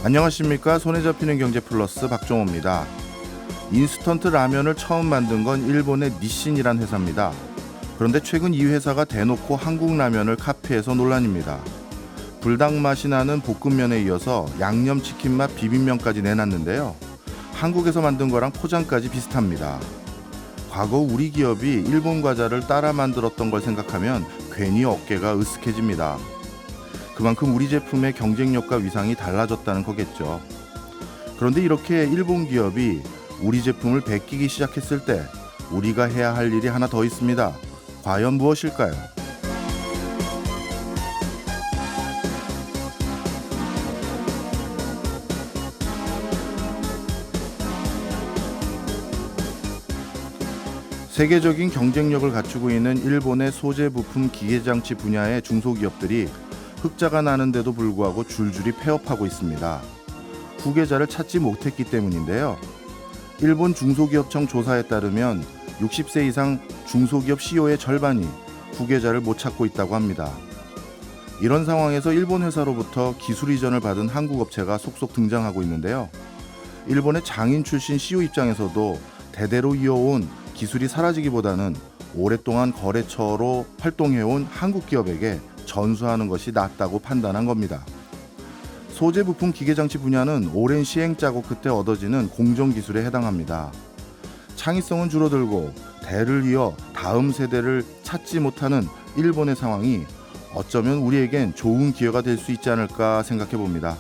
안녕하십니까. 손에 잡히는 경제 플러스 박종호입니다. 인스턴트 라면을 처음 만든 건 일본의 니신이란 회사입니다. 그런데 최근 이 회사가 대놓고 한국 라면을 카피해서 논란입니다. 불닭 맛이 나는 볶음면에 이어서 양념치킨 맛 비빔면까지 내놨는데요. 한국에서 만든 거랑 포장까지 비슷합니다. 과거 우리 기업이 일본 과자를 따라 만들었던 걸 생각하면 괜히 어깨가 으쓱해집니다. 그만큼 우리 제품의 경쟁력과 위상이 달라졌다는 거겠죠. 그런데 이렇게 일본 기업이 우리 제품을 베끼기 시작했을 때 우리가 해야 할 일이 하나 더 있습니다. 과연 무엇일까요? 세계적인 경쟁력을 갖추고 있는 일본의 소재 부품 기계장치 분야의 중소기업들이 흑자가 나는데도 불구하고 줄줄이 폐업하고 있습니다. 후계자를 찾지 못했기 때문인데요. 일본 중소기업청 조사에 따르면 60세 이상 중소기업 CEO의 절반이 후계자를 못 찾고 있다고 합니다. 이런 상황에서 일본 회사로부터 기술 이전을 받은 한국 업체가 속속 등장하고 있는데요. 일본의 장인 출신 CEO 입장에서도 대대로 이어온 기술이 사라지기보다는 오랫동안 거래처로 활동해온 한국 기업에게 전수하는 것이 낫다고 판단한 겁니다. 소재 부품 기계장치 분야는 오랜 시행 작업 끝에 얻어지는 공정 기술에 해당합니다. 창의성은 줄어들고 대를 이어 다음 세대를 찾지 못하는 일본의 상황이 어쩌면 우리에겐 좋은 기회가 될 수 있지 않을까 생각해 봅니다.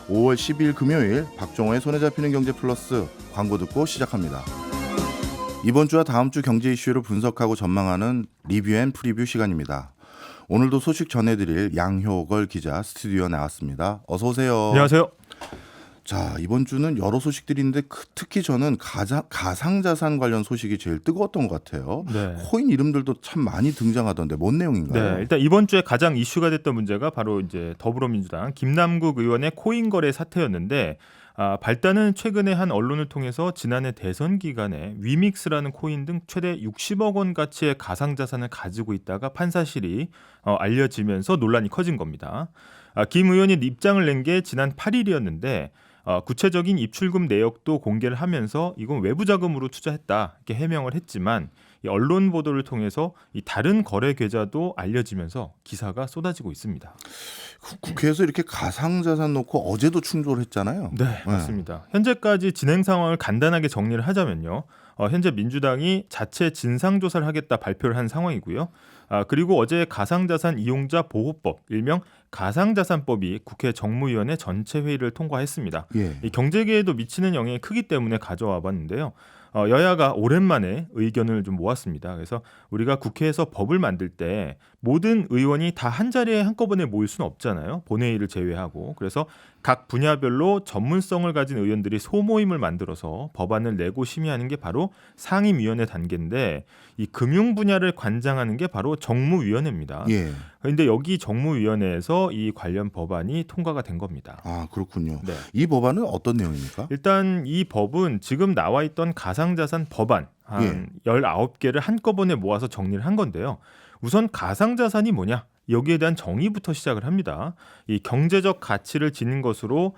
5월 10일 금요일 박종호의 손에 잡히는 경제 플러스 광고 듣고 시작합니다. 이번 주와 다음 주 경제 이슈를 분석하고 전망하는 리뷰 앤 프리뷰 시간입니다. 오늘도 소식 전해드릴 양효걸 기자 스튜디오에 나왔습니다. 어서 오세요. 안녕하세요. 자, 이번 주는 여러 소식들이 있는데 특히 저는 가상자산 관련 소식이 제일 뜨거웠던 것 같아요. 네. 코인 이름들도 참 많이 등장하던데 뭔 내용인가요? 네, 일단 이번 주에 가장 이슈가 됐던 문제가 바로 이제 더불어민주당 김남국 의원의 코인 거래 사태였는데 발단은 최근에 한 언론을 통해서 지난해 대선 기간에 위믹스라는 코인 등 최대 60억 원 가치의 가상자산을 가지고 있다가 판사실이 알려지면서 논란이 커진 겁니다. 김 의원이 입장을 낸 게 지난 8일이었는데 구체적인 입출금 내역도 공개를 하면서 이건 외부 자금으로 투자했다 이렇게 해명을 했지만 이 언론 보도를 통해서 이 다른 거래 계좌도 알려지면서 기사가 쏟아지고 있습니다. 국회에서 이렇게 가상자산 놓고 어제도 충돌했잖아요. 네, 맞습니다. 현재까지 진행 상황을 간단하게 정리를 하자면요. 현재 민주당이 자체 진상조사를 하겠다 발표를 한 상황이고요. 그리고 어제 가상자산 이용자 보호법, 일명 가상자산법이 국회 정무위원회 전체 회의를 통과했습니다. 예. 이 경제계에도 미치는 영향이 크기 때문에 가져와 봤는데요. 여야가 오랜만에 의견을 좀 모았습니다. 그래서 우리가 국회에서 법을 만들 때 모든 의원이 다 한 자리에 한꺼번에 모일 수는 없잖아요. 본회의를 제외하고. 그래서 각 분야별로 전문성을 가진 의원들이 소모임을 만들어서 법안을 내고 심의하는 게 바로 상임위원회 단계인데 이 금융 분야를 관장하는 게 바로 정무위원회입니다. 예. 그런데 여기 정무위원회에서 이 관련 법안이 통과가 된 겁니다. 아, 그렇군요. 네. 이 법안은 어떤 내용입니까? 일단 이 법은 지금 나와 있던 가상자산 법안 한 19개를 한꺼번에 모아서 정리를 한 건데요. 우선 가상자산이 뭐냐? 여기에 대한 정의부터 시작을 합니다. 이 경제적 가치를 지닌 것으로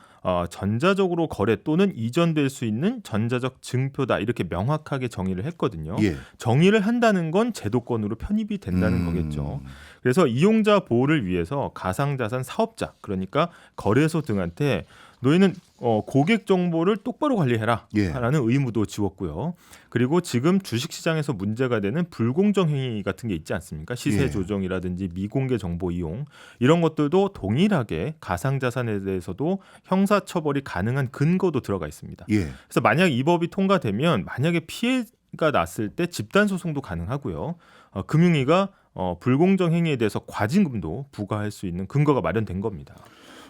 전자적으로 거래 또는 이전될 수 있는 전자적 증표다 이렇게 명확하게 정의를 했거든요. 예. 정의를 한다는 건 제도권으로 편입이 된다는 거겠죠. 그래서 이용자 보호를 위해서 가상자산 사업자 그러니까 거래소 등한테 너희는 고객 정보를 똑바로 관리해라 라는 의무도 지웠고요. 그리고 지금 주식시장에서 문제가 되는 불공정 행위 같은 게 있지 않습니까? 시세 조정이라든지 미공개 정보 이용 이런 것들도 동일하게 가상자산에 대해서도 형사처벌이 가능한 근거도 들어가 있습니다. 예. 그래서 만약 이 법이 통과되면 만약에 피해가 났을 때 집단소송도 가능하고요. 금융위가 불공정 행위에 대해서 과징금도 부과할 수 있는 근거가 마련된 겁니다.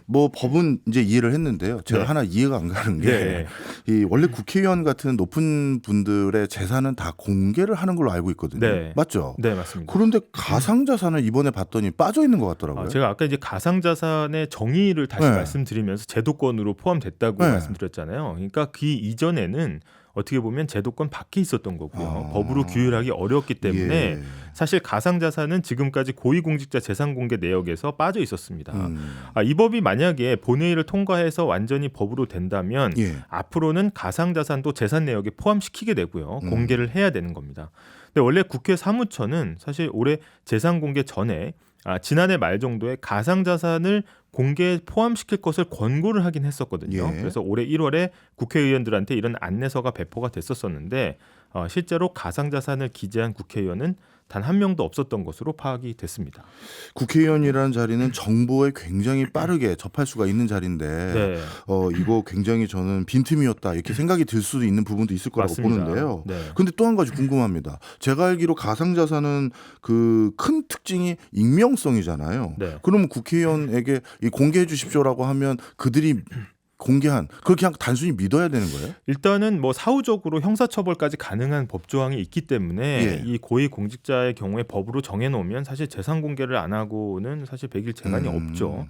뭐 법은 이제 이해를 했는데요. 제가 네. 하나 이해가 안 가는 게 이 원래 국회의원 같은 높은 분들의 재산은 다 공개를 하는 걸로 알고 있거든요. 네. 맞죠? 네, 맞습니다. 그런데 가상자산을 이번에 봤더니 빠져 있는 것 같더라고요. 제가 아까 이제 가상자산의 정의를 다시 말씀드리면서 제도권으로 포함됐다고 말씀드렸잖아요. 그러니까 그 이전에는 어떻게 보면 제도권 밖에 있었던 거고요. 아. 법으로 규율하기 어려웠기 때문에 예. 사실 가상자산은 지금까지 고위공직자 재산공개 내역에서 빠져 있었습니다. 이 법이 만약에 본회의를 통과해서 완전히 법으로 된다면 예. 앞으로는 가상자산도 재산 내역에 포함시키게 되고요. 공개를 해야 되는 겁니다. 근데 원래 국회 사무처는 사실 올해 재산 공개 전에 지난해 말 정도에 가상자산을 공개에 포함시킬 것을 권고를 하긴 했었거든요. 예. 그래서 올해 1월에 국회의원들한테 이런 안내서가 배포가 됐었었는데 실제로 가상자산을 기재한 국회의원은 단 한 명도 없었던 것으로 파악이 됐습니다. 국회의원이라는 자리는 정보에 굉장히 빠르게 접할 수가 있는 자리인데 네. 이거 굉장히 저는 빈틈이었다 이렇게 생각이 들 수도 있는 부분도 있을 거라고 맞습니다. 보는데요. 네. 근데 또 한 가지 궁금합니다. 제가 알기로 가상자산은 그 큰 특징이 익명성이잖아요. 네. 그러면 국회의원에게 이 공개해 주십시오라고 하면 그들이 공개한 그걸 그냥 단순히 믿어야 되는 거예요? 일단은 뭐 사후적으로 형사처벌까지 가능한 법조항이 있기 때문에 예. 이 고위 공직자의 경우에 법으로 정해놓으면 사실 재산 공개를 안 하고는 사실 백일 재간이 없죠.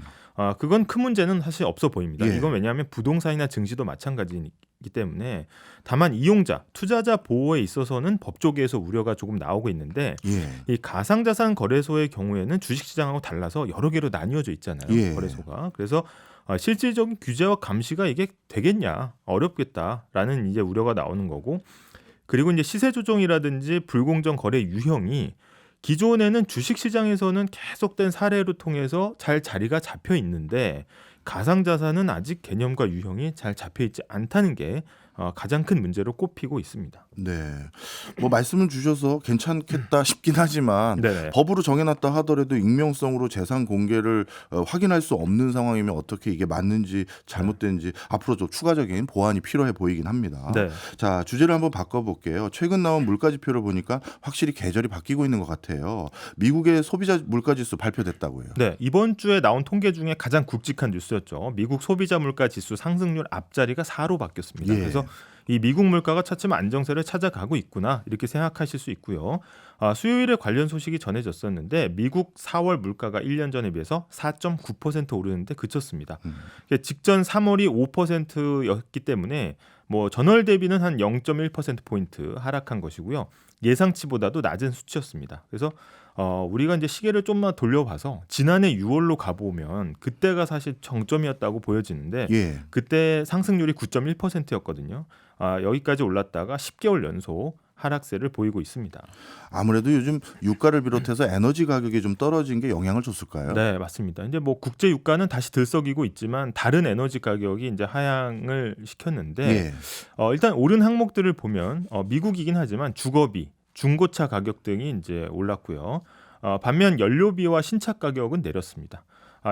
그건 큰 문제는 사실 없어 보입니다. 예. 이건 왜냐하면 부동산이나 증시도 마찬가지이기 때문에 다만 이용자, 투자자 보호에 있어서는 법조계에서 우려가 조금 나오고 있는데 예. 이 가상자산 거래소의 경우에는 주식시장하고 달라서 여러 개로 나뉘어져 있잖아요. 예. 거래소가. 그래서 실질적인 규제와 감시가 이게 되겠냐 어렵겠다라는 이제 우려가 나오는 거고 그리고 이제 시세 조정이라든지 불공정 거래 유형이 기존에는 주식시장에서는 계속된 사례로 통해서 잘 자리가 잡혀 있는데 가상자산은 아직 개념과 유형이 잘 잡혀 있지 않다는 게 가장 큰 문제로 꼽히고 있습니다. 네. 뭐 말씀을 주셔서 괜찮겠다 싶긴 하지만 네네. 법으로 정해놨다 하더라도 익명성으로 재산 공개를 확인할 수 없는 상황이면 어떻게 이게 맞는지 잘못된지 앞으로 좀 추가적인 보완이 필요해 보이긴 합니다. 네. 자, 주제를 한번 바꿔볼게요. 최근 나온 물가지표를 보니까 확실히 계절이 바뀌고 있는 것 같아요. 미국의 소비자 물가지수 발표됐다고요. 네, 이번 주에 나온 통계 중에 가장 굵직한 뉴스였죠. 미국 소비자 물가 지수 상승률 앞자리가 4로 바뀌었습니다. 예. 그래서 이 미국 물가가 차츰 안정세를 찾아가고 있구나 이렇게 생각하실 수 있고요. 수요일에 관련 소식이 전해졌었는데 미국 4월 물가가 1년 전에 비해서 4.9% 오르는데 그쳤습니다. 직전 3월이 5%였기 때문에 뭐 전월 대비는 한 0.1%포인트 하락한 것이고요. 예상치보다도 낮은 수치였습니다. 그래서 우리가 이제 시계를 좀만 돌려봐서 지난해 6월로 가보면 그때가 사실 정점이었다고 보여지는데 예. 그때 상승률이 9.1%였거든요. 여기까지 올랐다가 10개월 연속 하락세를 보이고 있습니다. 아무래도 요즘 유가를 비롯해서 에너지 가격이 좀 떨어진 게 영향을 줬을까요? 네, 맞습니다. 이제 뭐 국제 유가는 다시 들썩이고 있지만 다른 에너지 가격이 이제 하향을 시켰는데 예. 일단 오른 항목들을 보면 미국이긴 하지만 주거비, 중고차 가격 등이 이제 올랐고요. 반면 연료비와 신차 가격은 내렸습니다.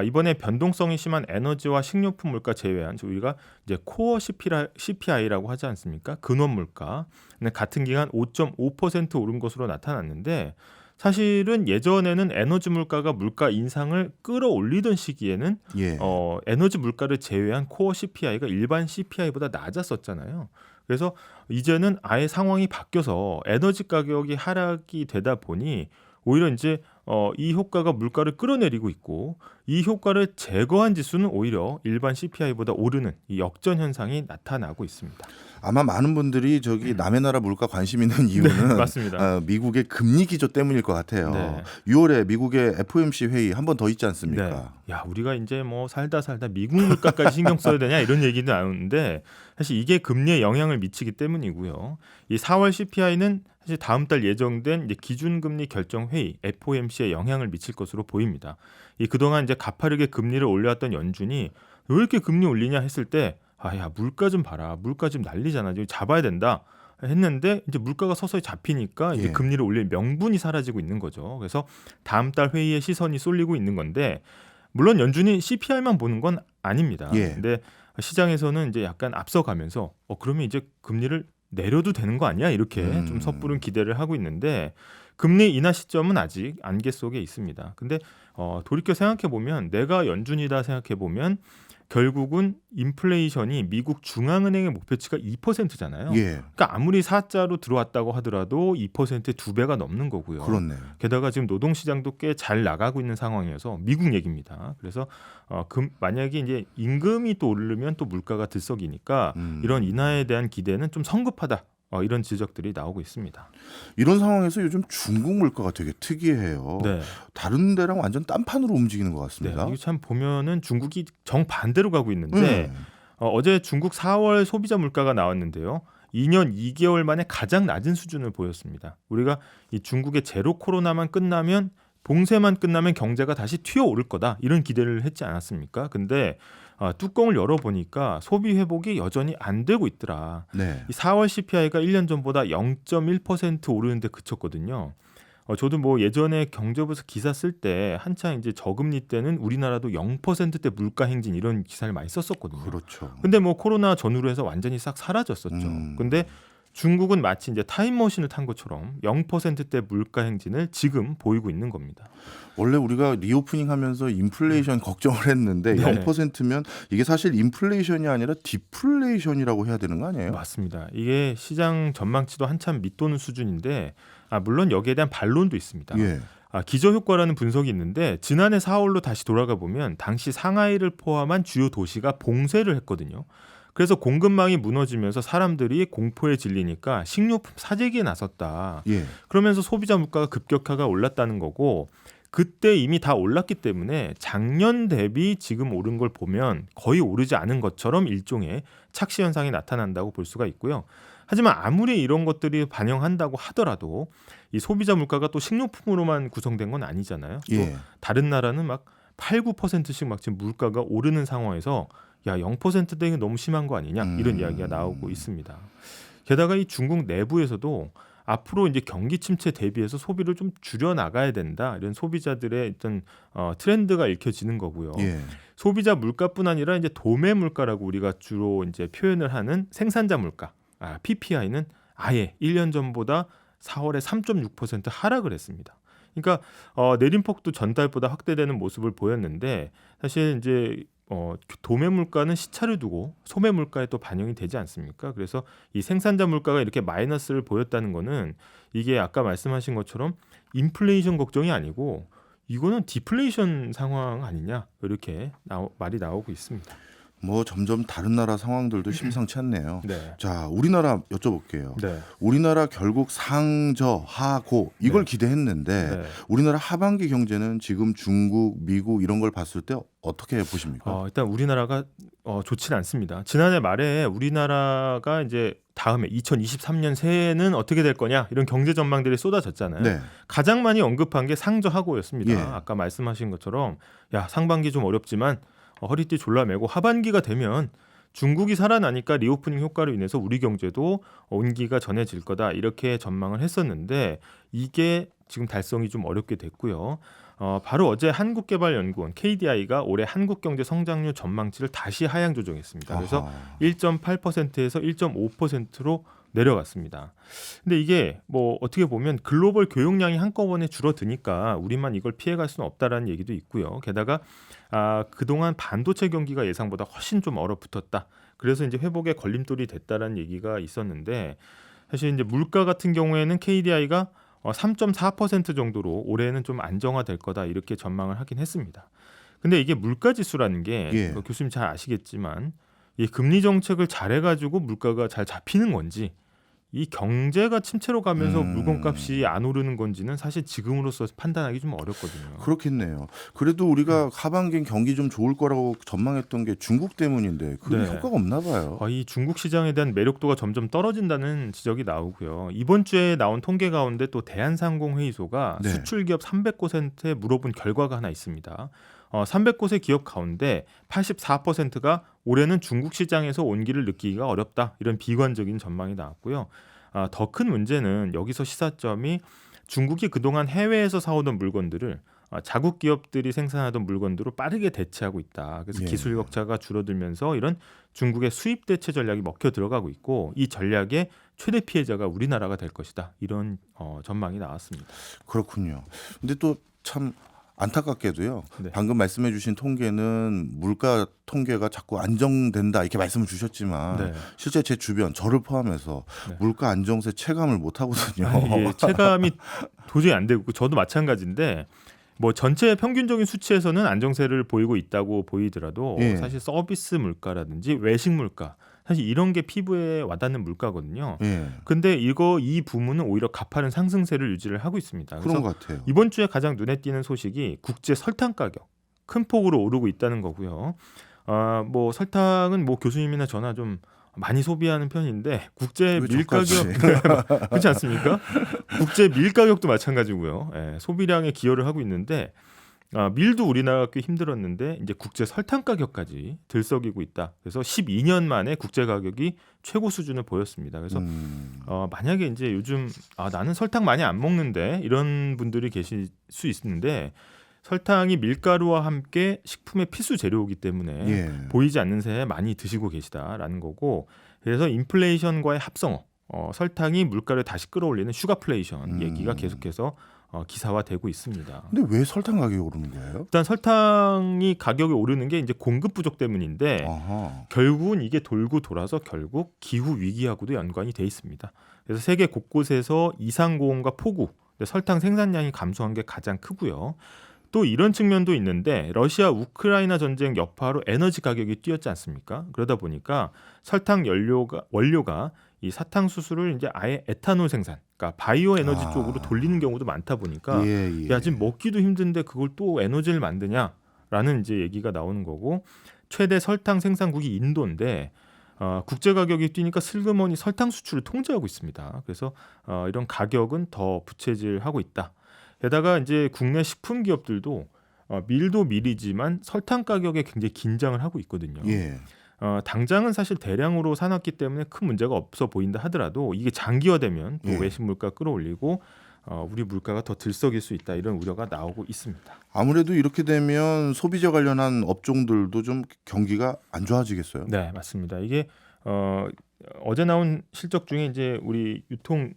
이번에 변동성이 심한 에너지와 식료품 물가 제외한 우리가 이제 코어 CPI라고 하지 않습니까? 근원 물가 같은 기간 5.5% 오른 것으로 나타났는데 사실은 예전에는 에너지 물가가 물가 인상을 끌어올리던 시기에는 예. 에너지 물가를 제외한 코어 CPI가 일반 CPI보다 낮았었잖아요. 그래서 이제는 아예 상황이 바뀌어서 에너지 가격이 하락이 되다 보니 오히려 이제 이 효과가 물가를 끌어내리고 있고 이 효과를 제거한 지수는 오히려 일반 CPI보다 오르는 이 역전 현상이 나타나고 있습니다. 아마 많은 분들이 저기 남의 나라 물가 관심 있는 이유는 네, 맞습니다. 미국의 금리 기조 때문일 것 같아요. 네. 6월에 미국의 FOMC 회의 한 번 더 있지 않습니까? 네. 야, 우리가 이제 뭐 살다 미국 물가까지 신경 써야 되냐 이런 얘기는 나오는데 사실 이게 금리에 영향을 미치기 때문이고요. 이 4월 CPI는 사실 다음 달 예정된 이제 기준금리 결정 회의 FOMC에 영향을 미칠 것으로 보입니다. 이 그동안 이제 가파르게 금리를 올려왔던 연준이 왜 이렇게 금리 올리냐 했을 때 야 물가 좀 봐라, 물가 지금 난리잖아, 지금 잡아야 된다 했는데 이제 물가가 서서히 잡히니까 이제 예. 금리를 올릴 명분이 사라지고 있는 거죠. 그래서 다음 달 회의에 시선이 쏠리고 있는 건데 물론 연준이 CPI만 보는 건 아닙니다. 예. 근데 시장에서는 이제 약간 앞서가면서 그러면 이제 금리를 내려도 되는 거 아니야? 이렇게 좀 섣부른 기대를 하고 있는데 금리 인하 시점은 아직 안개 속에 있습니다. 근데 돌이켜 생각해 보면 내가 연준이다 생각해 보면 결국은 인플레이션이 미국 중앙은행의 목표치가 2%잖아요. 예. 그러니까 아무리 4자로 들어왔다고 하더라도 2%의 2배가 넘는 거고요. 그렇네요. 게다가 지금 노동시장도 꽤 잘 나가고 있는 상황이어서 미국 얘기입니다. 그래서 만약에 이제 임금이 또 오르면 또 물가가 들썩이니까 이런 인하에 대한 기대는 좀 성급하다. 이런 지적들이 나오고 있습니다. 이런 상황에서 요즘 중국 물가가 되게 특이해요. 네. 다른 데랑 완전 딴판으로 움직이는 것 네, 같습니다. 이게 참 보면은 중국이 정반대로 가고 있는데 어제 중국 4월 소비자 물가가 나왔는데요. 2년 2개월 만에 가장 낮은 수준을 보였습니다. 우리가 이 중국의 제로 코로나만 끝나면 봉쇄만 끝나면 경제가 다시 튀어오를 거다 이런 기대를 했지 않았습니까? 근데 뚜껑을 열어보니까 소비 회복이 여전히 안 되고 있더라. 네. 이 4월 CPI가 1년 전보다 0.1% 오르는데 그쳤거든요. 저도 뭐 예전에 경제부에서 기사 쓸 때 한창 이제 저금리 때는 우리나라도 0%대 물가 행진 이런 기사를 많이 썼었거든요. 그렇죠. 근데 뭐 코로나 전후로 해서 완전히 싹 사라졌었죠. 근데 중국은 마치 이제 타임머신을 탄 것처럼 0%대 물가 행진을 지금 보이고 있는 겁니다. 원래 우리가 리오프닝 하면서 인플레이션 걱정을 했는데 네. 0%면 이게 사실 인플레이션이 아니라 디플레이션이라고 해야 되는 거 아니에요? 맞습니다. 이게 시장 전망치도 한참 밑도는 수준인데 물론 여기에 대한 반론도 있습니다. 예. 기저효과라는 분석이 있는데 지난해 4월로 다시 돌아가 보면 당시 상하이를 포함한 주요 도시가 봉쇄를 했거든요. 그래서 공급망이 무너지면서 사람들이 공포에 질리니까 식료품 사재기에 나섰다. 예. 그러면서 소비자 물가가 급격하게 올랐다는 거고 그때 이미 다 올랐기 때문에 작년 대비 지금 오른 걸 보면 거의 오르지 않은 것처럼 일종의 착시 현상이 나타난다고 볼 수가 있고요. 하지만 아무리 이런 것들이 반영한다고 하더라도 이 소비자 물가가 또 식료품으로만 구성된 건 아니잖아요. 또 예. 다른 나라는 막 8, 9%씩 막 지금 물가가 오르는 상황에서 야 0%대 이게 너무 심한 거 아니냐 이런 이야기가 나오고 있습니다. 게다가 이 중국 내부에서도 앞으로 이제 경기 침체 대비해서 소비를 좀 줄여 나가야 된다 이런 소비자들의 어떤 트렌드가 읽혀지는 거고요. 예. 소비자 물가뿐 아니라 이제 도매 물가라고 우리가 주로 이제 표현을 하는 생산자 물가 PPI는 아예 1년 전보다 4월에 3.6% 하락을 했습니다. 그러니까 내림폭도 전달보다 확대되는 모습을 보였는데 사실 이제 도매 물가는 시차를 두고 소매 물가에 또 반영이 되지 않습니까? 그래서 이 생산자 물가가 이렇게 마이너스를 보였다는 거는 이게 아까 말씀하신 것처럼 인플레이션 걱정이 아니고 이거는 디플레이션 상황 아니냐 이렇게 말이 나오고 있습니다. 뭐 점점 다른 나라 상황들도 심상치 않네요. 네. 자, 우리나라 여쭤볼게요. 네. 우리나라 결국 상저 하고 이걸 네. 기대했는데 네. 우리나라 하반기 경제는 지금 중국, 미국 이런 걸 봤을 때 어떻게 보십니까? 일단 우리나라가 좋지는 않습니다. 지난해 말에 우리나라가 이제 다음에 2023년 새해는 어떻게 될 거냐 이런 경제 전망들이 쏟아졌잖아요. 네. 가장 많이 언급한 게 상저하고였습니다. 예. 아까 말씀하신 것처럼 야 상반기 좀 어렵지만 허리띠 졸라매고 하반기가 되면 중국이 살아나니까 리오프닝 효과로 인해서 우리 경제도 온기가 전해질 거다 이렇게 전망을 했었는데 이게 지금 달성이 좀 어렵게 됐고요. 바로 어제 한국개발연구원 KDI가 올해 한국경제 성장률 전망치를 다시 하향 조정했습니다. 그래서 1.8%에서 1.5%로 내려갔습니다. 근데 이게 뭐 어떻게 보면 글로벌 교역량이 한꺼번에 줄어드니까 우리만 이걸 피해갈 수는 없다라는 얘기도 있고요. 게다가 그동안 반도체 경기가 예상보다 훨씬 좀 얼어붙었다. 그래서 이제 회복에 걸림돌이 됐다라는 얘기가 있었는데 사실 이제 물가 같은 경우에는 KDI가 3.4% 정도로 올해는 좀 안정화될 거다 이렇게 전망을 하긴 했습니다. 근데 이게 물가 지수라는 게 예. 교수님 잘 아시겠지만 이 금리 정책을 잘해가지고 물가가 잘 잡히는 건지 이 경제가 침체로 가면서 물건값이 안 오르는 건지는 사실 지금으로서 판단하기 좀 어렵거든요. 그렇겠네요. 그래도 우리가 하반기엔 경기 좀 좋을 거라고 전망했던 게 중국 때문인데 그게 네. 효과가 없나 봐요. 이 중국 시장에 대한 매력도가 점점 떨어진다는 지적이 나오고요. 이번 주에 나온 통계 가운데 또 대한상공회의소가 네. 수출 기업 300곳한테 물어본 결과가 하나 있습니다. 300곳의 기업 가운데 84%가 올해는 중국 시장에서 온기를 느끼기가 어렵다. 이런 비관적인 전망이 나왔고요. 더 큰 문제는 여기서 시사점이 중국이 그동안 해외에서 사오던 물건들을 자국 기업들이 생산하던 물건들로 빠르게 대체하고 있다. 그래서 예. 기술 격차가 줄어들면서 이런 중국의 수입 대체 전략이 먹혀 들어가고 있고 이 전략의 최대 피해자가 우리나라가 될 것이다. 이런 전망이 나왔습니다. 그렇군요. 근데 또 참 안타깝게도요. 네. 방금 말씀해주신 통계는 물가 통계가 자꾸 안정된다 이렇게 말씀을 주셨지만 네. 실제 제 주변 저를 포함해서 네. 물가 안정세 체감을 못 하거든요. 이게 체감이 도저히 안 되고 저도 마찬가지인데 뭐 전체 평균적인 수치에서는 안정세를 보이고 있다고 보이더라도 예. 사실 서비스 물가라든지 외식 물가 사실 이런 게 피부에 와닿는 물가거든요. 예, 근데 이 부문은 오히려 가파른 상승세를 유지를 하고 있습니다. 그래서 그런 것 같아요. 이번 주에 가장 눈에 띄는 소식이 국제 설탕 가격 큰 폭으로 오르고 있다는 거고요. 뭐 설탕은 뭐 교수님이나 저나 좀 많이 소비하는 편인데 국제 왜 밀 가격 저까지? 그렇지 않습니까? 국제 밀 가격도 마찬가지고요. 예, 소비량에 기여를 하고 있는데 밀도 우리나라가 꽤 힘들었는데 이제 국제 설탕 가격까지 들썩이고 있다. 그래서 12년 만에 국제 가격이 최고 수준을 보였습니다. 그래서 만약에 이제 요즘 나는 설탕 많이 안 먹는데 이런 분들이 계실 수 있는데 설탕이 밀가루와 함께 식품의 필수 재료이기 때문에 예. 보이지 않는 새에 많이 드시고 계시다라는 거고 그래서 인플레이션과의 합성어 설탕이 물가를 다시 끌어올리는 슈가플레이션 얘기가 계속해서 기사화되고 있습니다. 근데 왜 설탕 가격이 오르는 거예요? 일단 설탕이 가격이 오르는 게 이제 공급 부족 때문인데 아하. 결국은 이게 돌고 돌아서 결국 기후 위기하고도 연관이 돼 있습니다. 그래서 세계 곳곳에서 이상고온과 폭우, 설탕 생산량이 감소한 게 가장 크고요. 또 이런 측면도 있는데 러시아 우크라이나 전쟁 여파로 에너지 가격이 뛰었지 않습니까? 그러다 보니까 설탕 원료가 이 사탕수수를 이제 아예 에탄올 생산, 그러니까 바이오 에너지 쪽으로 돌리는 경우도 많다 보니까 예. 야 지금 먹기도 힘든데 그걸 또 에너지를 만드냐라는 이제 얘기가 나오는 거고 최대 설탕 생산국이 인도인데 국제 가격이 뛰니까 슬그머니 설탕 수출을 통제하고 있습니다. 그래서 이런 가격은 더 부채질하고 있다. 게다가 이제 국내 식품 기업들도 밀도 밀이지만 설탕 가격에 굉장히 긴장을 하고 있거든요. 예. 당장은 사실 대량으로 사놨기 때문에 큰 문제가 없어 보인다 하더라도 이게 장기화되면 또 예. 외식 물가 끌어올리고 우리 물가가 더 들썩일 수 있다 이런 우려가 나오고 있습니다. 아무래도 이렇게 되면 소비자 관련한 업종들도 좀 경기가 안 좋아지겠어요. 네, 맞습니다. 이게 어제 나온 실적 중에 이제 우리 유통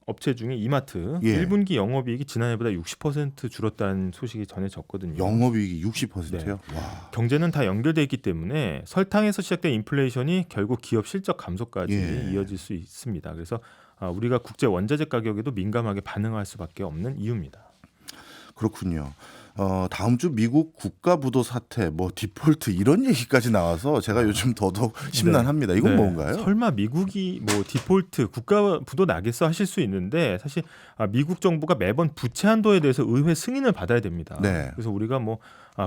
업체 중에 이마트 예. 1분기 영업이익이 지난해보다 60% 줄었다는 소식이 전해졌거든요. 영업이익이 60%요? 와. 경제는 다 연결돼 있기 때문에 설탕에서 시작된 인플레이션이 결국 기업 실적 감소까지 예. 이어질 수 있습니다. 그래서 우리가 국제 원자재 가격에도 민감하게 반응할 수밖에 없는 이유입니다. 그렇군요. 다음 주 미국 국가 부도 사태, 뭐 디폴트 이런 얘기까지 나와서 제가 요즘 더더욱 심란합니다. 이건 네. 뭔가요? 설마 미국이 뭐 디폴트 국가 부도 나겠어 하실 수 있는데 사실 미국 정부가 매번 부채 한도에 대해서 의회 승인을 받아야 됩니다. 네. 그래서 우리가 뭐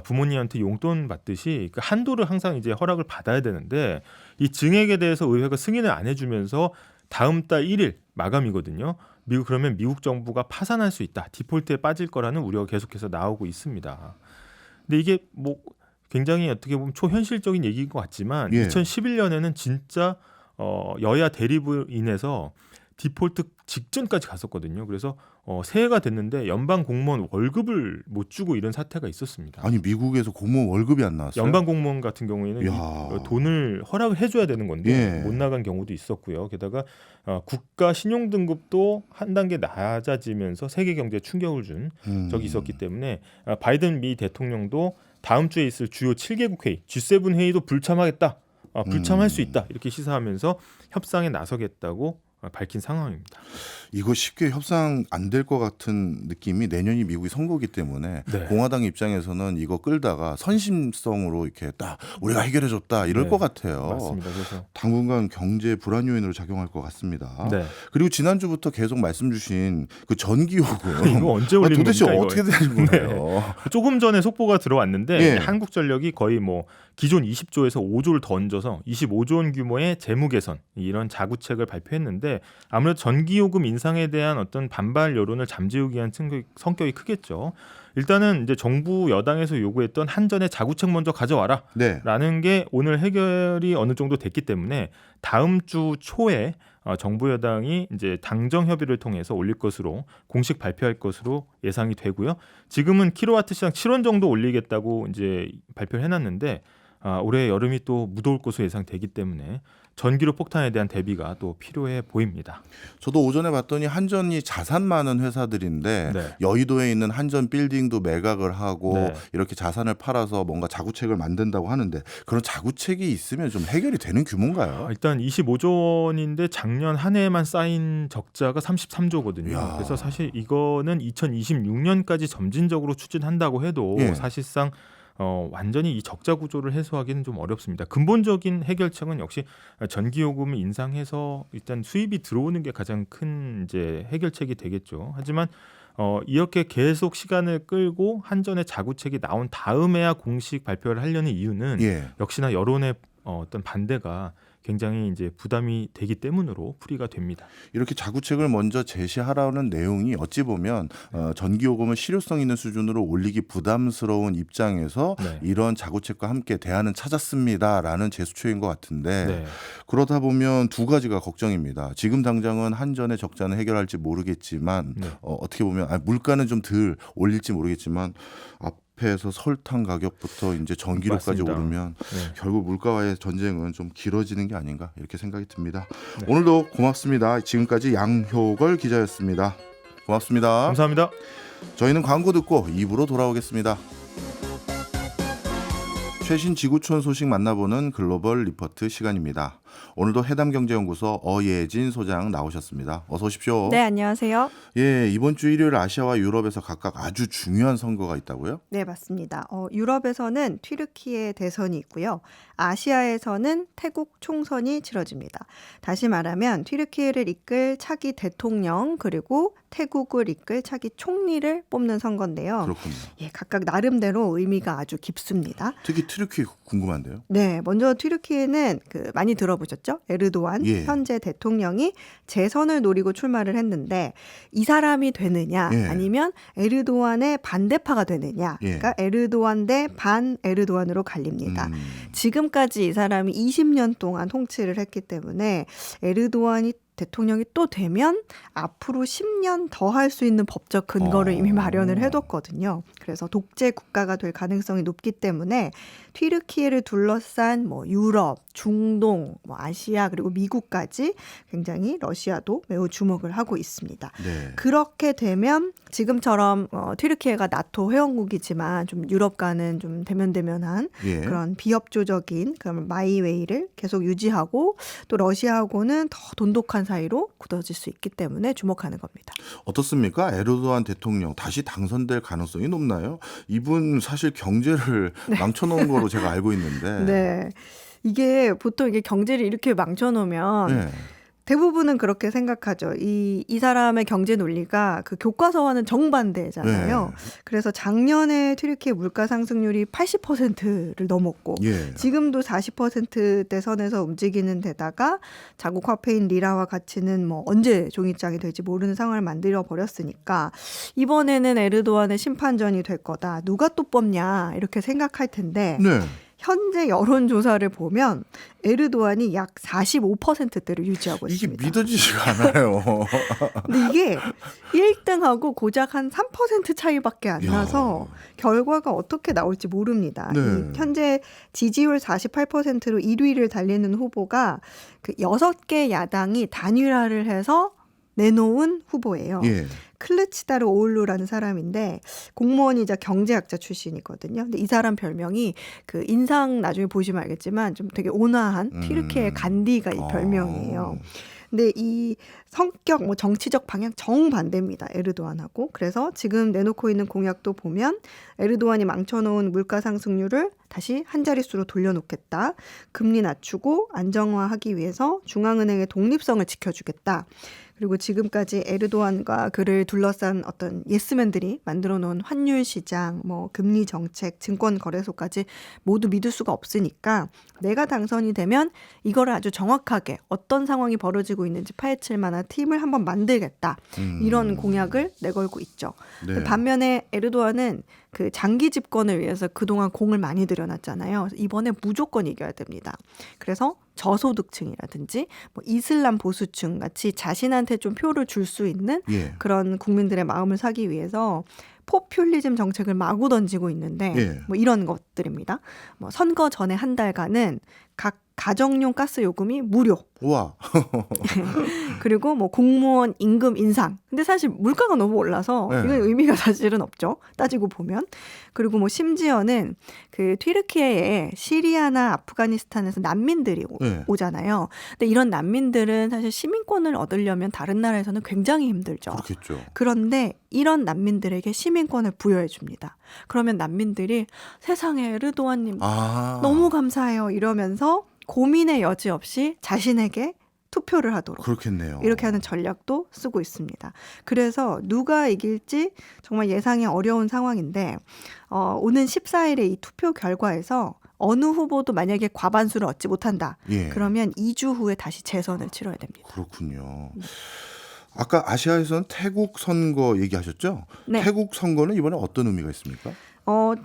부모님한테 용돈 받듯이 그 한도를 항상 이제 허락을 받아야 되는데 이 증액에 대해서 의회가 승인을 안 해주면서 다음 달 1일 마감이거든요. 그러면 미국 정부가 파산할 수 있다. 디폴트에 빠질 거라는 우려가 계속해서 나오고 있습니다. 근데 이게 뭐 굉장히 어떻게 보면 초현실적인 얘기인 것 같지만 예. 2011년에는 진짜 여야 대립으로 인해서 디폴트 직전까지 갔었거든요. 그래서 새해가 됐는데 연방 공무원 월급을 못 주고 이런 사태가 있었습니다. 아니 미국에서 공무원 월급이 안 나왔어요? 연방 공무원 같은 경우에는 이야. 돈을 허락을 해줘야 되는 건데 예. 못 나간 경우도 있었고요. 게다가 국가 신용 등급도 한 단계 낮아지면서 세계 경제에 충격을 준 적이 있었기 때문에 바이든 미 대통령도 다음 주에 있을 주요 7개국 회의 G7 회의도 불참하겠다. 불참할 수 있다. 이렇게 시사하면서 협상에 나서겠다고 밝힌 상황입니다. 이거 쉽게 협상 안 될 것 같은 느낌이 내년이 미국이 선거기 때문에 네. 공화당 입장에서는 이거 끌다가 선심성으로 이렇게 딱 우리가 해결해줬다 이럴 네. 것 같아요. 맞습니다. 그래서 당분간 경제 불안 요인으로 작용할 것 같습니다. 네. 그리고 지난주부터 계속 말씀 주신 그 전기요금 이거 언제 올리는 도대체 겁니까, 어떻게 이거? 되는 거예요? 조금 전에 속보가 들어왔는데 예. 한국전력이 거의 뭐 기존 20조에서 5조를 더 얹어서 25조 원 규모의 재무 개선 이런 자구책을 발표했는데 아무래도 전기요금 인상에 대한 어떤 반발 여론을 잠재우기 위한 성격이 크겠죠. 일단은 이제 정부 여당에서 요구했던 한전의 자구책 먼저 가져와라. 네. 라는 게 오늘 해결이 어느 정도 됐기 때문에 다음 주 초에 정부 여당이 이제 당정 협의를 통해서 올릴 것으로 공식 발표할 것으로 예상이 되고요. 지금은 킬로와트 시당 7원 정도 올리겠다고 이제 발표를 해놨는데 올해 여름이 또 무더울 것으로 예상되기 때문에 전기료 폭탄에 대한 대비가 또 필요해 보입니다. 저도 오전에 봤더니 한전이 자산 많은 회사들인데 네. 여의도에 있는 한전 빌딩도 매각을 하고 네. 이렇게 자산을 팔아서 뭔가 자구책을 만든다고 하는데 그런 자구책이 있으면 좀 해결이 되는 규모인가요? 일단 25조 원인데 작년 한 해에만 쌓인 적자가 33조거든요. 이야. 그래서 사실 이거는 2026년까지 점진적으로 추진한다고 해도 예. 사실상 완전히 이 적자 구조를 해소하기는 좀 어렵습니다. 근본적인 해결책은 역시 전기요금을 인상해서 일단 수입이 들어오는 게 가장 큰 이제 해결책이 되겠죠. 하지만 이렇게 계속 시간을 끌고 한전의 자구책이 나온 다음에야 공식 발표를 하려는 이유는 예. 역시나 여론의 어떤 반대가 굉장히 이제 부담이 되기 때문으로 풀이가 됩니다. 이렇게 자구책을 먼저 제시하라는 내용이 어찌 보면 전기요금을 실효성 있는 수준으로 올리기 부담스러운 입장에서 네. 이런 자구책과 함께 대안은 찾았습니다라는 제스처인 것 같은데 네. 그러다 보면 두 가지가 걱정입니다. 지금 당장은 한전의 적자는 해결할지 모르겠지만 네. 어떻게 보면 물가는 좀 덜 올릴지 모르겠지만 앞에서 설탕 가격부터 이제 전기료까지 맞습니다. 오르면 네. 결국 물가와의 전쟁은 좀 길어지는 게 아닌가 이렇게 생각이 듭니다. 네. 오늘도 고맙습니다. 지금까지 양효걸 기자였습니다. 고맙습니다. 감사합니다. 저희는 광고 듣고 2부로 돌아오겠습니다. 최신 지구촌 소식 만나보는 글로벌 리포트 시간입니다. 오늘도 해담경제연구소 어예진 소장 나오셨습니다. 어서 오십시오. 네, 안녕하세요. 예, 이번 주 일요일 아시아와 유럽에서 각각 아주 중요한 선거가 있다고요? 네, 맞습니다. 유럽에서는 튀르키예 대선이 있고요. 아시아에서는 태국 총선이 치러집니다. 다시 말하면 튀르키예를 이끌 차기 대통령 그리고 태국을 이끌 차기 총리를 뽑는 선거인데요. 그렇군요. 예, 각각 나름대로 의미가 아주 깊습니다. 특히 트르키 궁금한데요. 네, 먼저 튀르키예는 많이 들어보셨죠? 에르도안 예. 현재 대통령이 재선을 노리고 출마를 했는데 이 사람이 되느냐 예. 아니면 에르도안의 반대파가 되느냐. 예. 그러니까 에르도안 대 반 에르도안으로 갈립니다. 음, 지금까지 이 사람이 20년 동안 통치를 했기 때문에 에르도안이 대통령이 또 되면 앞으로 10년 더 할 수 있는 법적 근거를 이미 마련을 해뒀거든요. 그래서 독재 국가가 될 가능성이 높기 때문에 튀르키예를 둘러싼 유럽, 중동, 아시아 그리고 미국까지 굉장히 러시아도 매우 주목을 하고 있습니다. 네. 그렇게 되면 지금처럼 튀르키예가 나토 회원국이지만 좀 유럽과는 좀 대면대면한 예. 그런 비협조적인 그런 마이웨이를 계속 유지하고 또 러시아하고는 더 돈독한 사이로 굳어질 수 있기 때문에 주목하는 겁니다. 어떻습니까? 에르도안 대통령 다시 당선될 가능성이 높나요? 이분 사실 경제를 망쳐놓은 거로 제가 알고 있는데. 네. 이게 보통 이게 경제를 이렇게 망쳐놓으면 네. 대부분은 그렇게 생각하죠. 이 사람의 경제 논리가 그 교과서와는 정반대잖아요. 네. 그래서 작년에 튀르키예 물가 상승률이 80%를 넘었고 예. 지금도 40%대 선에서 움직이는 데다가 자국 화폐인 리라와 가치는 언제 종이장이 될지 모르는 상황을 만들어 버렸으니까 이번에는 에르도안의 심판전이 될 거다. 누가 또 뽑냐 이렇게 생각할 텐데 네. 현재 여론조사를 보면 에르도안이 약 45%대를 유지하고 이게 있습니다. 믿어지지가 않아요. 근데 이게 1등하고 고작 한 3% 차이밖에 안 이야. 나서 결과가 어떻게 나올지 모릅니다. 네. 이 현재 지지율 48%로 1위를 달리는 후보가 그 6개 야당이 단일화를 해서 내놓은 후보예요. 예. 클르치다르 오울루라는 사람인데 공무원이자 경제학자 출신이거든요. 근데 이 사람 별명이 그 인상 나중에 보시면 알겠지만 좀 되게 온화한 튀르키예 간디가 이 별명이에요. 근데 이 성격, 정치적 방향 정반대입니다. 에르도안하고. 그래서 지금 내놓고 있는 공약도 보면 에르도안이 망쳐놓은 물가 상승률을 다시 한 자릿수로 돌려놓겠다. 금리 낮추고 안정화하기 위해서 중앙은행의 독립성을 지켜주겠다. 그리고 지금까지 에르도안과 그를 둘러싼 어떤 예스맨들이 만들어 놓은 환율 시장, 금리 정책, 증권 거래소까지 모두 믿을 수가 없으니까 내가 당선이 되면 이거를 아주 정확하게 어떤 상황이 벌어지고 있는지 파헤칠 만한 팀을 한번 만들겠다. 이런 공약을 내걸고 있죠. 네. 반면에 에르도안은 그 장기 집권을 위해서 그동안 공을 많이 들여놨잖아요. 이번에 무조건 이겨야 됩니다. 그래서 저소득층이라든지 이슬람 보수층 같이 자신한테 좀 표를 줄 수 있는 예. 그런 국민들의 마음을 사기 위해서 포퓰리즘 정책을 마구 던지고 있는데 예. 뭐 이런 것들입니다. 뭐 선거 전에 한 달간은 각 가정용 가스 요금이 무료. 우와. 그리고 뭐 공무원 임금 인상. 근데 사실 물가가 너무 올라서 네. 이건 의미가 사실은 없죠. 따지고 보면. 그리고 뭐 심지어는 그 튀르키예에 시리아나 아프가니스탄에서 난민들이 네. 오잖아요. 근데 이런 난민들은 사실 시민권을 얻으려면 다른 나라에서는 굉장히 힘들죠. 그렇겠죠. 그런데 이런 난민들에게 시민권을 부여해 줍니다. 그러면 난민들이 세상에 르도안님 아. 너무 감사해요 이러면서 고민의 여지 없이 자신에게 투표를 하도록 그렇겠네요. 이렇게 하는 전략도 쓰고 있습니다. 그래서 누가 이길지 정말 예상이 어려운 상황인데 오는 14일에 이 투표 결과에서 어느 후보도 만약에 과반수를 얻지 못한다. 예. 그러면 2주 후에 다시 재선을 치러야 됩니다. 그렇군요. 아까 아시아에서는 태국 선거 얘기하셨죠? 네. 태국 선거는 이번에 어떤 의미가 있습니까?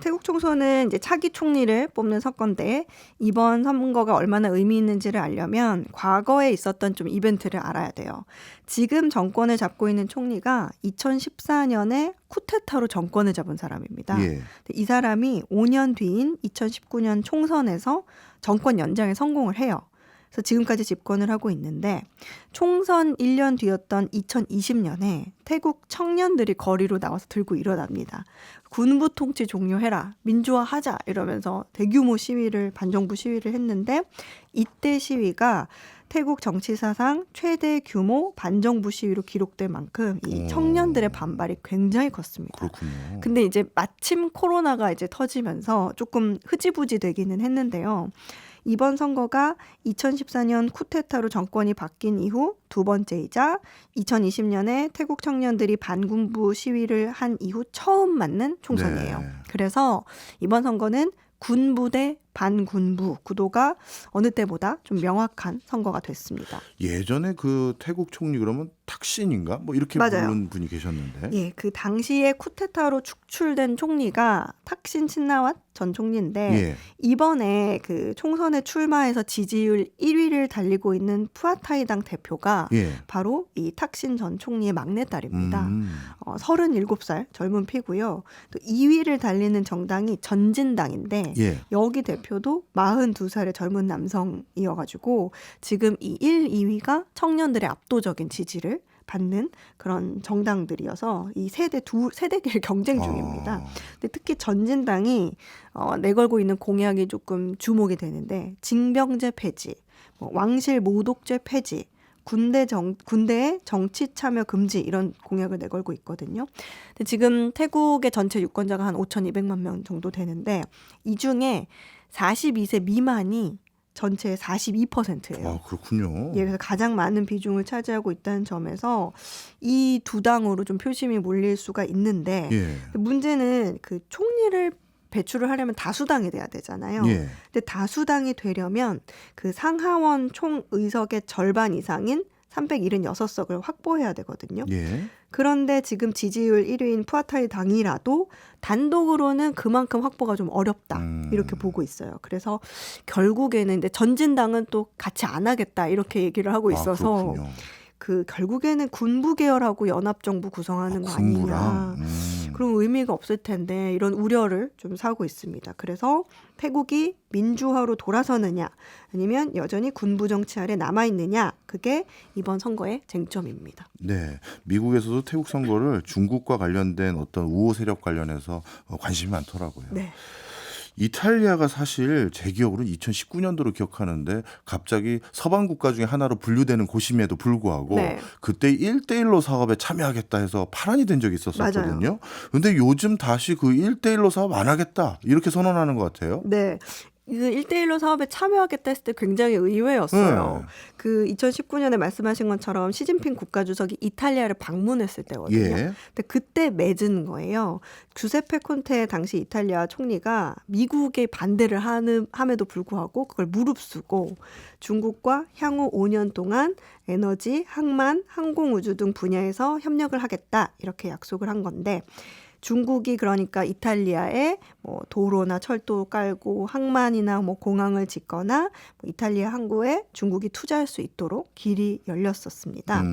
태국 총선은 이제 차기 총리를 뽑는 선거인데 이번 선거가 얼마나 의미 있는지를 알려면 과거에 있었던 좀 이벤트를 알아야 돼요. 지금 정권을 잡고 있는 총리가 2014년에 쿠데타로 정권을 잡은 사람입니다. 예. 이 사람이 5년 뒤인 2019년 총선에서 정권 연장에 성공을 해요. 그래서 지금까지 집권을 하고 있는데 총선 1년 뒤였던 2020년에 태국 청년들이 거리로 나와서 들고 일어납니다. 군부 통치 종료해라, 민주화하자 이러면서 대규모 시위를 반정부 시위를 했는데 이때 시위가 태국 정치 사상 최대 규모 반정부 시위로 기록될 만큼 이 청년들의 반발이 굉장히 컸습니다. 그렇군요. 근데 이제 마침 코로나가 이제 터지면서 조금 흐지부지 되기는 했는데요. 이번 선거가 2014년 쿠데타로 정권이 바뀐 이후 두 번째이자 2020년에 태국 청년들이 반군부 시위를 한 이후 처음 맞는 총선이에요. 네. 그래서 이번 선거는 군부 대 반군부 구도가 어느 때보다 좀 명확한 선거가 됐습니다. 예전에 그 태국 총리 그러면 탁신인가? 뭐 이렇게 맞아요. 부르는 분이 계셨는데. 예, 그 당시에 쿠데타로 축출된 총리가 탁신 친나왓 전 총리인데 예. 이번에 그 총선에 출마해서 지지율 1위를 달리고 있는 푸아타이당 대표가 예. 바로 이 탁신 전 총리의 막내딸입니다. 37살 젊은 피고요. 또 2위를 달리는 정당이 전진당인데 예. 여기 대표도 42살의 젊은 남성이어가지고 지금 이 1, 2위가 청년들의 압도적인 지지를 받는 그런 정당들이어서 이 세대끼리 경쟁 중입니다. 근데 특히 전진당이 내걸고 있는 공약이 조금 주목이 되는데 징병제 폐지, 뭐 왕실 모독죄 폐지, 군대의 정치 참여 금지 이런 공약을 내걸고 있거든요. 근데 지금 태국의 전체 유권자가 한 5,200만 명 정도 되는데 이 중에 42세 미만이 전체의 42%예요. 아, 그렇군요. 예, 그래서 가장 많은 비중을 차지하고 있다는 점에서 이 두 당으로 좀 표심이 몰릴 수가 있는데 예. 문제는 그 총리를 배출을 하려면 다수당이 돼야 되잖아요. 예. 근데 다수당이 되려면 그 상하원 총 의석의 절반 이상인 376석을 확보해야 되거든요. 예. 그런데 지금 지지율 1위인 푸아타이 당이라도 단독으로는 그만큼 확보가 좀 어렵다 이렇게 보고 있어요. 그래서 결국에는 근데 전진당은 또 같이 안 하겠다 이렇게 얘기를 하고 있어서 그렇군요. 그 결국에는 군부 계열하고 연합정부 구성하는 거 아니냐. 군부랑. 그런 의미가 없을 텐데 이런 우려를 좀 사고 있습니다. 그래서 태국이 민주화로 돌아서느냐 아니면 여전히 군부 정치 아래 남아있느냐 그게 이번 선거의 쟁점입니다. 네, 미국에서도 태국 선거를 중국과 관련된 어떤 우호 세력 관련해서 관심이 많더라고요. 네. 이탈리아가 사실 제 기억으로 2019년도로 기억하는데 갑자기 서방 국가 중에 하나로 분류되는 곳임에도 불구하고 네. 그때 1대1로 사업에 참여하겠다 해서 파란이 된 적이 있었거든요. 그런데 요즘 다시 그 1대1로 사업 안 하겠다 이렇게 선언하는 것 같아요. 네. 그 1대1로 사업에 참여하겠다 했을 때 굉장히 의외였어요. 네. 그 2019년에 말씀하신 것처럼 시진핑 국가주석이 이탈리아를 방문했을 때거든요. 예. 근데 그때 맺은 거예요. 주세페 콘테 당시 이탈리아 총리가 미국의 반대를 함에도 불구하고 그걸 무릅쓰고 중국과 향후 5년 동안 에너지, 항만, 항공우주 등 분야에서 협력을 하겠다 이렇게 약속을 한 건데 중국이 그러니까 이탈리아에 뭐 도로나 철도 깔고 항만이나 뭐 공항을 짓거나 뭐 이탈리아 항구에 중국이 투자할 수 있도록 길이 열렸었습니다.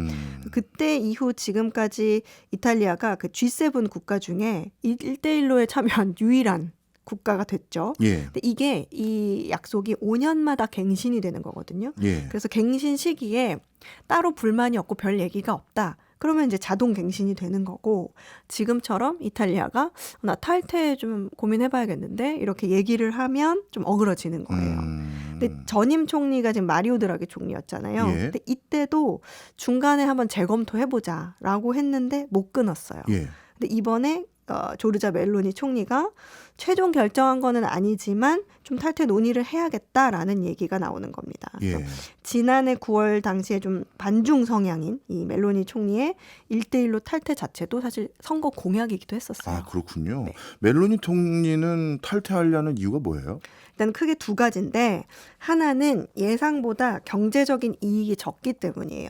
그때 이후 지금까지 이탈리아가 그 G7 국가 중에 1대1로에 참여한 유일한 국가가 됐죠. 예. 근데 이게 이 약속이 5년마다 갱신이 되는 거거든요. 예. 그래서 갱신 시기에 따로 불만이 없고 별 얘기가 없다. 그러면 이제 자동 갱신이 되는 거고 지금처럼 이탈리아가 나 탈퇴 좀 고민해봐야겠는데 이렇게 얘기를 하면 좀 어그러지는 거예요. 근데 전임 총리가 지금 마리오 드라기 총리였잖아요. 예. 근데 이때도 중간에 한번 재검토해보자라고 했는데 못 끊었어요. 예. 근데 이번에 조르자 멜로니 총리가 최종 결정한 거는 아니지만 좀 탈퇴 논의를 해야겠다라는 얘기가 나오는 겁니다. 예. 지난해 9월 당시에 좀 반중 성향인 이 멜로니 총리의 1대1로 탈퇴 자체도 사실 선거 공약이기도 했었어요. 아, 그렇군요. 네. 멜로니 총리는 탈퇴하려는 이유가 뭐예요? 일단 크게 두 가지인데 하나는 예상보다 경제적인 이익이 적기 때문이에요.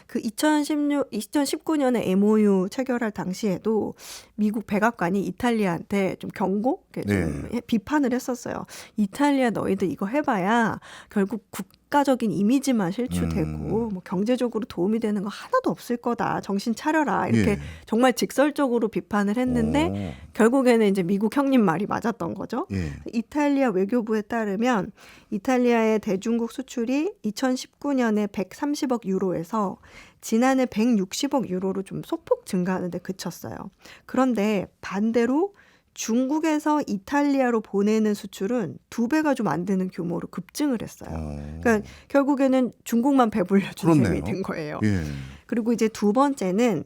그 2019년에 MOU 체결할 당시에도 미국 백악관이 이탈리아한테 좀 경고, 좀 비판을 했었어요. 이탈리아 너희들 이거 해봐야 결국 국가적인 이미지만 실추되고 뭐 경제적으로 도움이 되는 거 하나도 없을 거다. 정신 차려라. 이렇게 예. 정말 직설적으로 비판을 했는데 결국에는 이제 미국 형님 말이 맞았던 거죠. 예. 이탈리아 외교부에 따르면 이탈리아의 대중국 수출이 2019년에 130억 유로에서 지난해 160억 유로로 좀 소폭 증가하는 데 그쳤어요. 그런데 반대로 중국에서 이탈리아로 보내는 수출은 2배가 좀 안 되는 규모로 급증을 했어요. 그러니까 결국에는 중국만 배불려준 그렇네요. 셈이 된 거예요. 예. 그리고 이제 두 번째는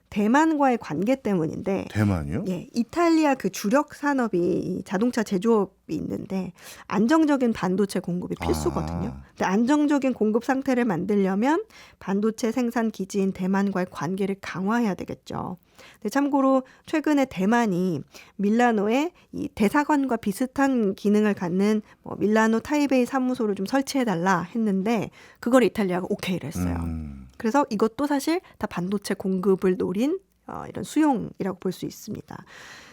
대만과의 관계 때문인데 대만이요? 예, 이탈리아 그 주력 산업이 자동차 제조업이 있는데 안정적인 반도체 공급이 필수거든요. 근데 안정적인 공급 상태를 만들려면 반도체 생산 기지인 대만과의 관계를 강화해야 되겠죠. 근데 참고로 최근에 대만이 밀라노에 이 대사관과 비슷한 기능을 갖는 뭐 밀라노 타이베이 사무소를 좀 설치해달라 했는데 그걸 이탈리아가 오케이를 했어요. 그래서 이것도 사실 다 반도체 공급을 노린 이런 수용이라고 볼 수 있습니다.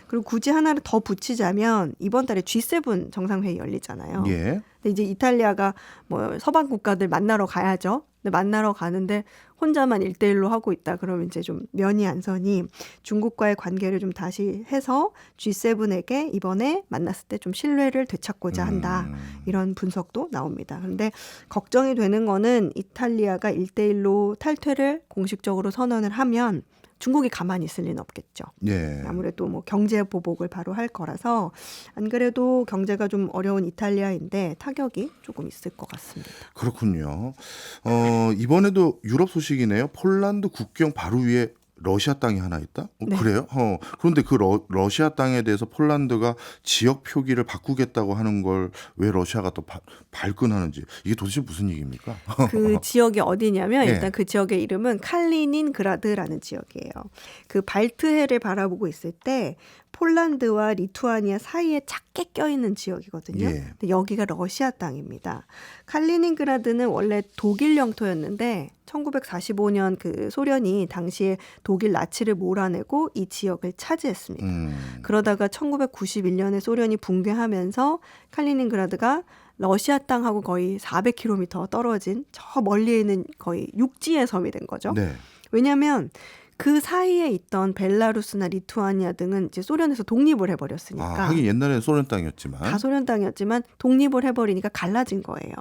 그리고 굳이 하나를 더 붙이자면 이번 달에 G7 정상회의 열리잖아요. 예. 근데 이제 이탈리아가 뭐 서방 국가들 만나러 가야죠. 근데 만나러 가는데 혼자만 1대1로 하고 있다. 그러면 이제 좀 면이 안 서니 중국과의 관계를 좀 다시 해서 G7에게 이번에 만났을 때 좀 신뢰를 되찾고자 한다. 이런 분석도 나옵니다. 그런데 걱정이 되는 거는 이탈리아가 1대1로 탈퇴를 공식적으로 선언을 하면 중국이 가만히 있을 리는 없겠죠. 예. 아무래도 뭐 경제 보복을 바로 할 거라서 안 그래도 경제가 좀 어려운 이탈리아인데 타격이 조금 있을 것 같습니다. 그렇군요. 이번에도 유럽 소식이네요. 폴란드 국경 바로 위에 러시아 땅이 하나 있다? 네. 그래요? 그런데 그 러시아 땅에 대해서 폴란드가 지역 표기를 바꾸겠다고 하는 걸 왜 러시아가 또 발끈하는지 이게 도대체 무슨 얘기입니까? 그 지역이 어디냐면 네. 일단 그 지역의 이름은 칼리닌그라드라는 지역이에요. 그 발트해를 바라보고 있을 때 폴란드와 리투아니아 사이에 작게 껴있는 지역이거든요. 예. 근데 여기가 러시아 땅입니다. 칼리닌그라드는 원래 독일 영토였는데 1945년 그 소련이 당시에 독일 나치를 몰아내고 이 지역을 차지했습니다. 그러다가 1991년에 소련이 붕괴하면서 칼리닌그라드가 러시아 땅하고 거의 400km 떨어진 저 멀리에 있는 거의 육지의 섬이 된 거죠. 네. 왜냐하면 그 사이에 있던 벨라루스나 리투아니아 등은 이제 소련에서 독립을 해버렸으니까 하긴 옛날에는 소련 땅이었지만 다 소련 땅이었지만 독립을 해버리니까 갈라진 거예요.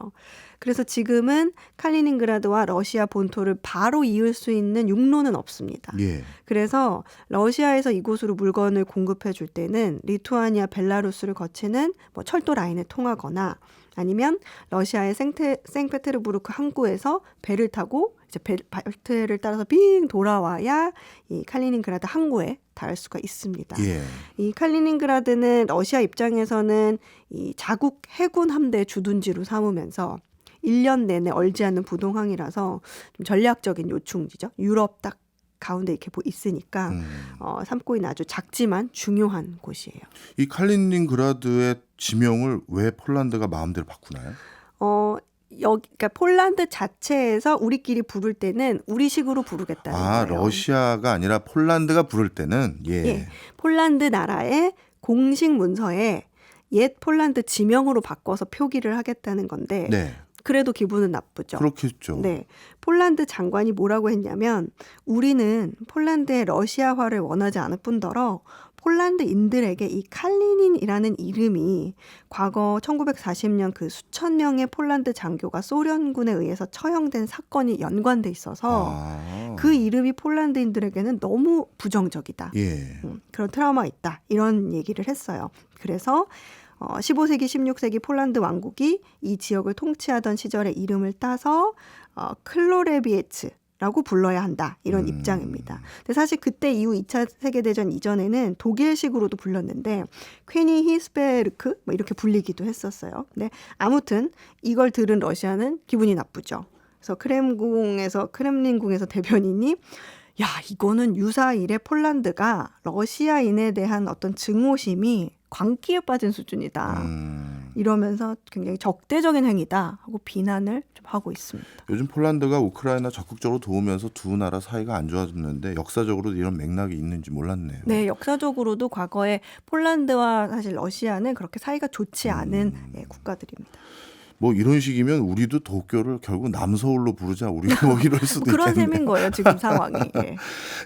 그래서 지금은 칼리닌그라드와 러시아 본토를 바로 이을 수 있는 육로는 없습니다. 예. 그래서 러시아에서 이곳으로 물건을 공급해 줄 때는 리투아니아, 벨라루스를 거치는 뭐 철도 라인을 통하거나 아니면 러시아의 생페테르부르크 항구에서 배를 타고 이제 발트해를 따라서 빙 돌아와야 이 칼리닌그라드 항구에 닿을 수가 있습니다. 예. 이 칼리닌그라드는 러시아 입장에서는 이 자국 해군 함대 주둔지로 삼으면서 1년 내내 얼지 않는 부동항이라서 좀 전략적인 요충지죠. 유럽 딱 가운데 이렇게 있으니까 삼고 있는 아주 작지만 중요한 곳이에요. 이 칼리닌그라드의 지명을 왜 폴란드가 마음대로 바꾸나요? 그러니까 폴란드 자체에서 우리끼리 부를 때는 우리식으로 부르겠다는 아, 거예요. 러시아가 아니라 폴란드가 부를 때는 예. 폴란드 나라의 공식 문서에 옛 폴란드 지명으로 바꿔서 표기를 하겠다는 건데 네. 그래도 기분은 나쁘죠. 그렇겠죠. 네. 폴란드 장관이 뭐라고 했냐면 우리는 폴란드의 러시아화를 원하지 않을 뿐더러 폴란드인들에게 이 칼리닌이라는 이름이 과거 1940년 그 수천 명의 폴란드 장교가 소련군에 의해서 처형된 사건이 연관돼 있어서 그 이름이 폴란드인들에게는 너무 부정적이다. 예. 그런 트라우마가 있다. 이런 얘기를 했어요. 그래서 15세기, 16세기 폴란드 왕국이 이 지역을 통치하던 시절의 이름을 따서 클로레비에츠라고 불러야 한다. 이런 입장입니다. 근데 사실 그때 이후 2차 세계대전 이전에는 독일식으로도 불렸는데 퀘니히스베르크 뭐 이렇게 불리기도 했었어요. 근데 아무튼 이걸 들은 러시아는 기분이 나쁘죠. 그래서 크렘린궁에서 대변인이 야, 이거는 유사 이래 폴란드가 러시아인에 대한 어떤 증오심이 광기에 빠진 수준이다. 이러면서 굉장히 적대적인 행위다 하고 비난을 좀 하고 있습니다. 요즘 폴란드가 우크라이나 적극적으로 도우면서 두 나라 사이가 안 좋아졌는데 역사적으로도 이런 맥락이 있는지 몰랐네요. 네, 역사적으로도 과거에 폴란드와 사실 러시아는 그렇게 사이가 좋지 않은 국가들입니다. 뭐 이런 식이면 우리도 도쿄를 결국 남서울로 부르자 우리 뭐 이럴 수도 그런 있겠네요. 셈인 거예요, 지금 상황이. 예.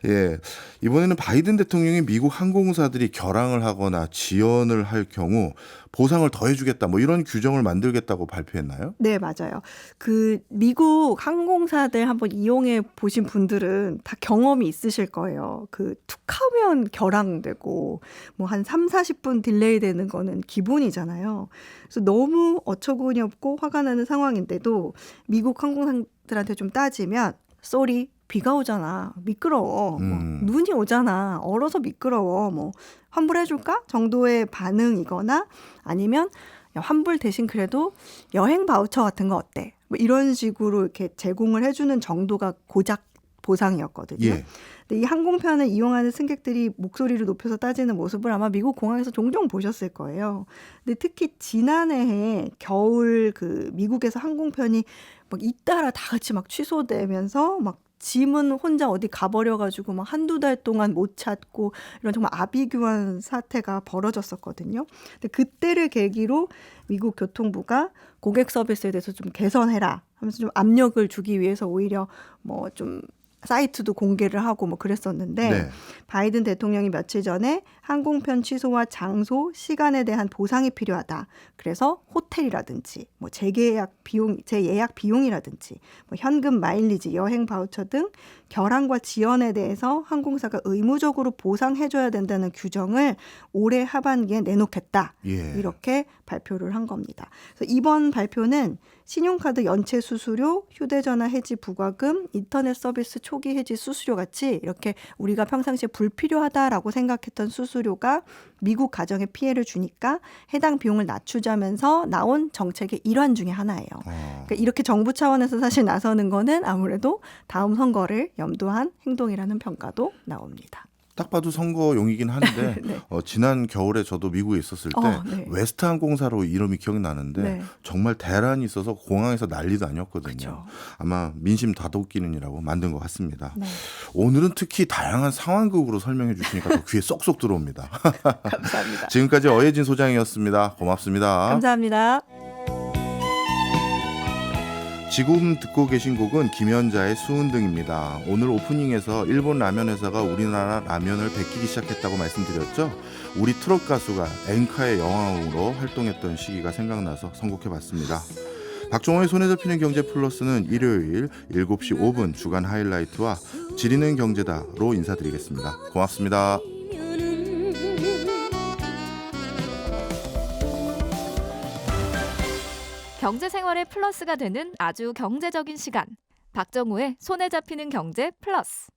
예, 이번에는 바이든 대통령이 미국 항공사들이 결항을 하거나 지연을 할 경우 보상을 더해주겠다 뭐 이런 규정을 만들겠다고 발표했나요? 네, 맞아요. 그 미국 항공사들 한번 이용해 보신 분들은 다 경험이 있으실 거예요. 그 툭하면 결항되고 뭐 한 3, 40분 딜레이 되는 거는 기본이잖아요. 그래서 너무 어처구니 없고 화가 나는 상황인데도 미국 항공사들한테 좀 따지면 쏘리 비가 오잖아. 미끄러워. 뭐 눈이 오잖아. 얼어서 미끄러워. 뭐 환불해줄까? 정도의 반응이거나 아니면 야, 환불 대신 그래도 여행 바우처 같은 거 어때? 뭐 이런 식으로 이렇게 제공을 해주는 정도가 고작 보상이었거든요. 예. 근데 이 항공편을 이용하는 승객들이 목소리를 높여서 따지는 모습을 아마 미국 공항에서 종종 보셨을 거예요. 근데 특히 지난해 겨울 그 미국에서 항공편이 막 잇따라 다 같이 막 취소되면서 막 짐은 혼자 어디 가버려가지고 막 한두 달 동안 못 찾고 이런 정말 아비규환 사태가 벌어졌었거든요. 근데 그때를 계기로 미국 교통부가 고객 서비스에 대해서 좀 개선해라 하면서 좀 압력을 주기 위해서 오히려 뭐 좀 사이트도 공개를 하고 뭐 그랬었는데 네. 바이든 대통령이 며칠 전에 항공편 취소와 장소, 시간에 대한 보상이 필요하다. 그래서 호텔이라든지 뭐 재예약 비용이라든지 뭐 현금 마일리지, 여행 바우처 등 결항과 지연에 대해서 항공사가 의무적으로 보상해줘야 된다는 규정을 올해 하반기에 내놓겠다. 예. 이렇게 발표를 한 겁니다. 그래서 이번 발표는 신용카드 연체 수수료, 휴대전화 해지 부과금, 인터넷 서비스 초기 해지 수수료 같이 이렇게 우리가 평상시에 불필요하다라고 생각했던 수수료가 미국 가정에 피해를 주니까 해당 비용을 낮추자면서 나온 정책의 일환 중에 하나예요. 그러니까 이렇게 정부 차원에서 사실 나서는 거는 아무래도 다음 선거를 염두한 행동이라는 평가도 나옵니다. 딱 봐도 선거용이긴 한데 네. 지난 겨울에 저도 미국에 있었을 때 네. 웨스트 항공사로 이름이 기억나는데 네. 정말 대란이 있어서 공항에서 난리도 아니었거든요. 그렇죠. 아마 민심 다독기는이라고 만든 것 같습니다. 네. 오늘은 특히 다양한 상황극으로 설명해 주시니까 더 귀에 쏙쏙 들어옵니다. 감사합니다. 지금까지 어예진 소장이었습니다. 고맙습니다. 감사합니다. 지금 듣고 계신 곡은 김연자의 수은등입니다. 오늘 오프닝에서 일본 라면 회사가 우리나라 라면을 베끼기 시작했다고 말씀드렸죠. 우리 트롯 가수가 엔카의 여왕으로 활동했던 시기가 생각나서 선곡해봤습니다. 박종호의 손에 잡히는 경제 플러스는 일요일 7시 5분 주간 하이라이트와 지리는 경제다로 인사드리겠습니다. 고맙습니다. 경제 생활의 플러스가 되는 아주 경제적인 시간. 박정우의 손에 잡히는 경제 플러스.